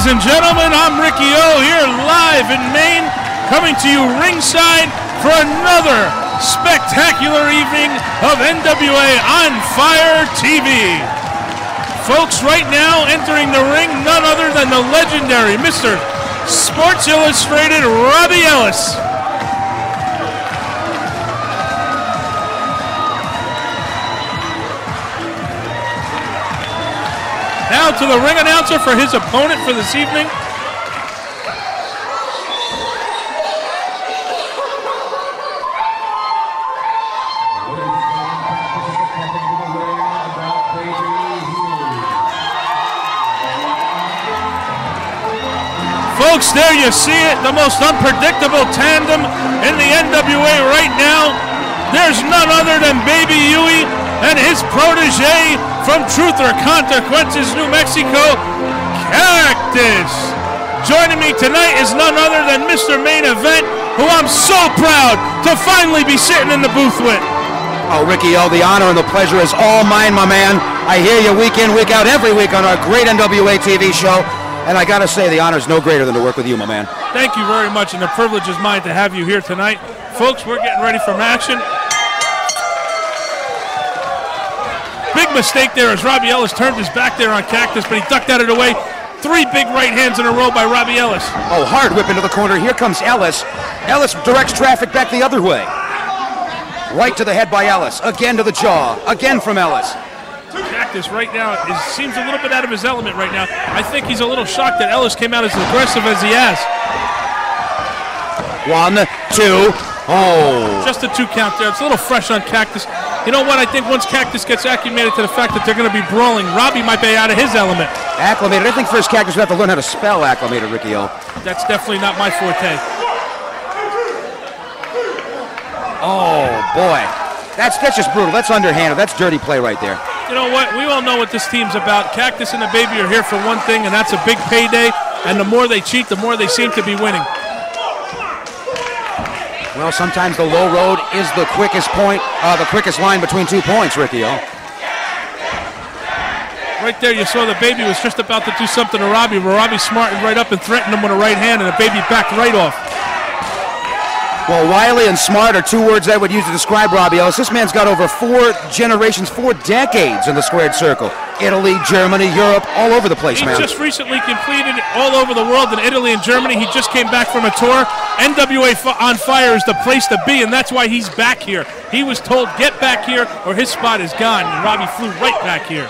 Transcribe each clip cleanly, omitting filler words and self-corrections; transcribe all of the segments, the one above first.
Ladies and gentlemen, I'm Ricky O here live in Maine, coming to you ringside for another spectacular evening of NWA On Fire TV. Folks, right now entering the ring, none other than the legendary Mr. Sports Illustrated Robbie Ellis. Now to the ring announcer for his opponent for this evening. Folks, there you see it, the most unpredictable tandem in the NWA right now. There's none other than Baby Huey and his protege from Truth or Consequences, New Mexico, Cactus. Joining me tonight is none other than Mr. Main Event, who I'm so proud to finally be sitting in the booth with. Oh, Ricky O, the honor and the pleasure is all mine, my man. I hear you week in, week out, every week on our great NWA TV show. And I gotta say, the honor is no greater than to work with you, my man. Thank you very much, and the privilege is mine to have you here tonight. Folks, we're getting ready for action. Big mistake there as Robbie Ellis turned his back there on Cactus, but he ducked out of the way. Three big right hands in a row by Robbie Ellis. Oh, hard whip into the corner. Here comes Ellis. Ellis directs traffic back the other way. Right to the head by Ellis. Again to the jaw. Again from Ellis. Cactus right now seems a little bit out of his element right now. I think he's a little shocked that Ellis came out as aggressive as he has. 1, 2, oh. Just a 2 count there. It's a little fresh on Cactus. You know what? I think once Cactus gets acclimated to the fact that they're going to be brawling, Robbie might be out of his element. Acclimated? I think first Cactus would have to learn how to spell acclimated, Ricky O. That's definitely not my forte. Oh, boy. That's just brutal. That's underhanded. That's dirty play right there. You know what? We all know what this team's about. Cactus and the Baby are here for one thing, and that's a big payday. And the more they cheat, the more they seem to be winning. Well, sometimes the low road is the quickest point, the quickest line between 2 points, Ricky O. Right there, you saw the Baby was just about to do something to Robbie, but Robbie smartened right up and threatened him with a right hand, and the Baby backed right off. Well, wily and smart are 2 words I would use to describe Robbie Ellis. This man's got over 4 generations, 4 decades in the squared circle. Italy, Germany, Europe, all over the place, man. He just recently completed all over the world in Italy and Germany. He just came back from a tour. NWA On Fire is the place to be, and that's why he's back here. He was told, get back here or his spot is gone, and Robbie flew right back here.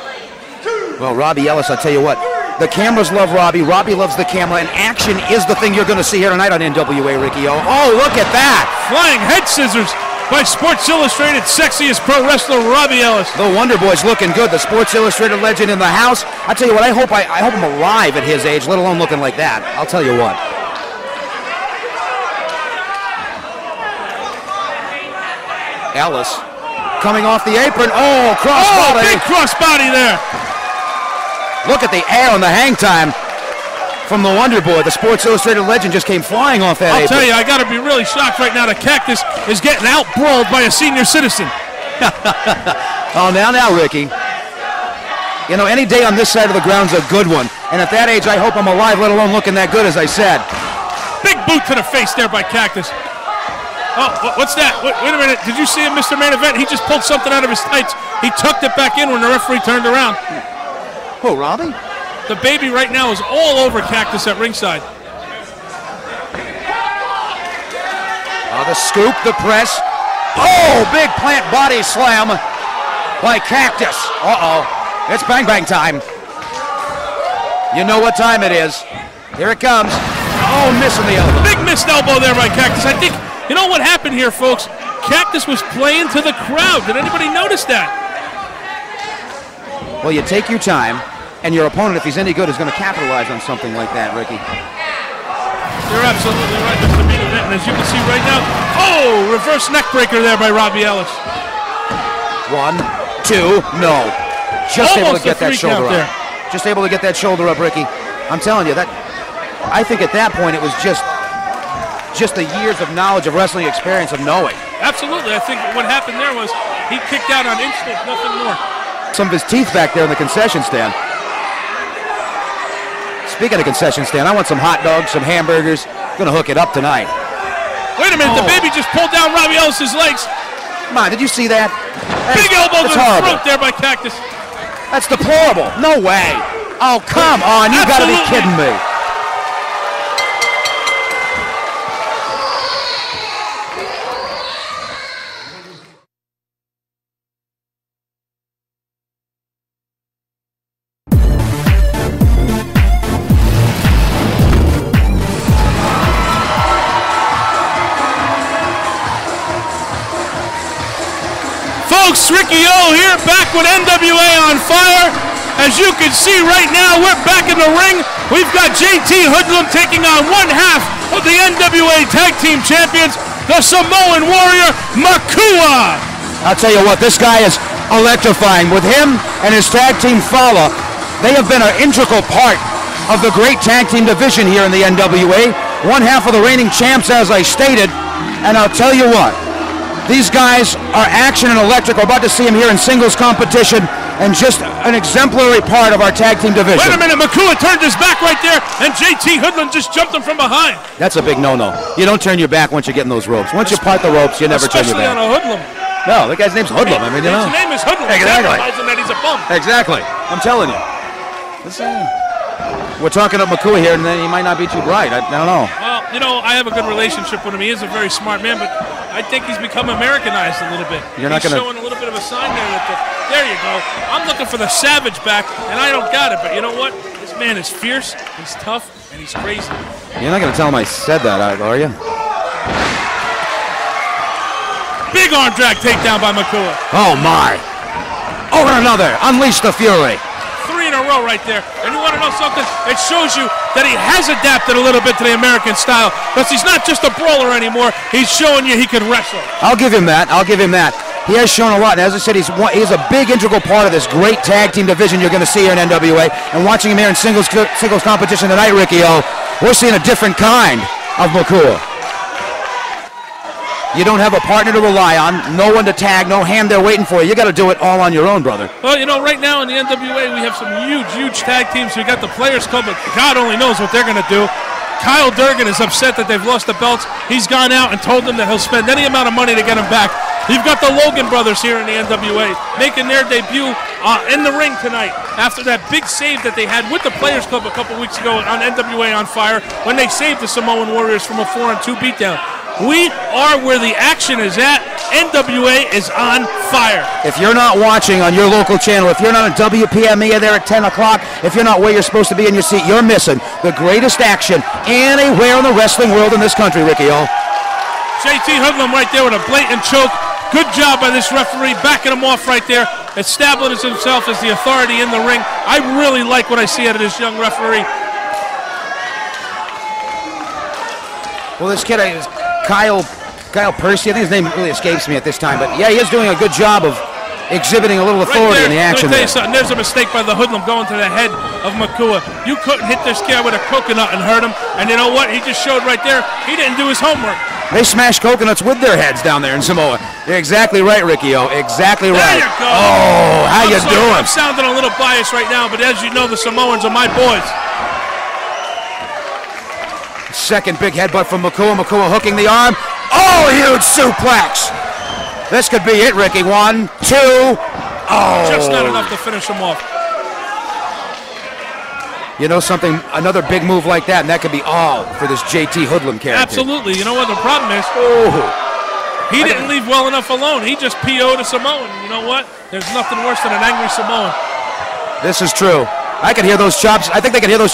Well, Robbie Ellis, I'll tell you what. The cameras love Robbie. Robbie loves the camera, and action is the thing you're going to see here tonight on NWA, Ricky O. Oh, look at that! Flying head scissors by Sports Illustrated sexiest pro wrestler Robbie Ellis. The Wonder Boy's looking good. The Sports Illustrated legend in the house. I tell you what, I hope I'm alive at his age, let alone looking like that. I'll tell you what. Ellis coming off the apron. Oh, crossbody. Oh, big crossbody there. Look at the air on the hang time from the Wonder Boy. The Sports Illustrated legend just came flying off that apron. I'll tell you, I got to be really shocked right now that Cactus is getting out-brawled by a senior citizen. Oh, now, Ricky. You know, any day on this side of the ground's a good one. And at that age, I hope I'm alive, let alone looking that good, as I said. Big boot to the face there by Cactus. Oh, what's that? Wait a minute. Did you see him, Mr. Main Event? He just pulled something out of his tights. He tucked it back in when the referee turned around. Oh, Robbie? The Baby right now is all over Cactus at ringside. The scoop, the press. Oh, big plant body slam by Cactus. Uh-oh. It's bang bang time. You know what time it is. Here it comes. Oh, missing the elbow. Big missed elbow there by Cactus. I think, you know what happened here, folks? Cactus was playing to the crowd. Did anybody notice that? Well, you take your time, and your opponent, if he's any good, is going to capitalize on something like that, Ricky. You're absolutely right, Mr. Main Event. And as you can see right now, oh, reverse neck breaker there by Robbie Ellis. 1, 2, no. Just Almost able to get that shoulder up. Just able to get that shoulder up, Ricky. I'm telling you, that. I think at that point it was just the years of knowledge, of wrestling experience, of knowing. Absolutely. I think what happened there was he kicked out on instinct, nothing more. Some of his teeth back there in the concession stand. Speaking of concession stand, I want some hot dogs, some hamburgers. Gonna hook it up tonight. Wait a minute, the baby just pulled down Robbie Ellis's legs. Come on, did you see that? Big elbow to the throat there by Cactus. That's deplorable. No way. Oh, come on. You gotta be kidding me. Folks, Ricky O here, back with NWA On Fire. As you can see right now, we're back in the ring. We've got JT Hoodlum taking on one half of the NWA Tag Team Champions, the Samoan Warrior, Makua. I'll tell you what, this guy is electrifying. With him and his tag team Fala, they have been an integral part of the great tag team division here in the NWA. One half of the reigning champs, as I stated, and I'll tell you what, these guys are action and electric. We're about to see him here in singles competition and just an exemplary part of our tag team division. Wait a minute, Makua turned his back right there, and JT Hoodlum just jumped him from behind. That's a big no-no. You don't turn your back once you get in those ropes. Once you part the ropes, you never turn your back. Especially on a Hoodlum. No, the guy's name's Hoodlum. I mean, you know. His name is Hoodlum. Exactly. That he's a bum. Exactly. I'm telling you. We're talking to Makua here, and then he might not be too bright. I don't know. Well, you know, I have a good relationship with him. He is a very smart man, but I think he's become Americanized a little bit. You're not gonna... showing a little bit of a sign there that there you go. I'm looking for the savage back, and I don't got it. But you know what? This man is fierce, he's tough, and he's crazy. You're not going to tell him I said that, are you? Big arm drag takedown by Makua. Oh, my. Over another. Unleash the fury. 3 in a row right there. And you want to know something? It shows you that he has adapted a little bit to the American style, because he's not just a brawler anymore. He's showing you he can wrestle. I'll give him that. I'll give him that. He has shown a lot, and as I said, he's a big integral part of this great tag team division you're going to see here in NWA. And watching him here in singles competition tonight, Ricky O, we're seeing a different kind of Makua. You don't have a partner to rely on, no one to tag, no hand there waiting for you. You got to do it all on your own, brother. Well, you know, right now in the NWA, we have some huge tag teams. We got the Players Club, but God only knows what they're going to do. Kyle Durgan is upset that they've lost the belts. He's gone out and told them that he'll spend any amount of money to get them back. You've got the Logan brothers here in the NWA making their debut in the ring tonight after that big save that they had with the Players Club a couple weeks ago on NWA On Fire when they saved the Samoan Warriors from a 4-on-2 beatdown. We are where the action is at. NWA is on fire. If you're not watching on your local channel, if you're not on WPME there at 10 o'clock, if you're not where you're supposed to be in your seat, you're missing the greatest action anywhere in the wrestling world in this country, Ricky O. JT Hoodlum right there with a blatant choke. Good job by this referee, backing him off right there, establishing himself as the authority in the ring. I really like what I see out of this young referee. Well, this kid is Kyle Percy. I think his name really escapes me at this time, but yeah, he is doing a good job of exhibiting a little authority in the action. Let me tell you something. There's a mistake by the Hoodlum going to the head of Makua. You couldn't hit this guy with a coconut and hurt him, and you know what? He just showed right there he didn't do his homework. They smash coconuts with their heads down there in Samoa. You're exactly right, Ricky O. Exactly right. There you go. Oh, how you doing? I'm sounding a little biased right now, but as you know, the Samoans are my boys. Second big headbutt from Makua. Makua hooking the arm. Oh, huge suplex. This could be it, Ricky. 1, 2. Oh. Just not enough to finish him off. You know something? Another big move like that, and that could be all for this JT Hoodlum character. Absolutely. You know what the problem is? He didn't leave well enough alone. He just PO'd a Samoan. You know what? There's nothing worse than an angry Samoan. This is true. I can hear those chops. I think they can hear those chops.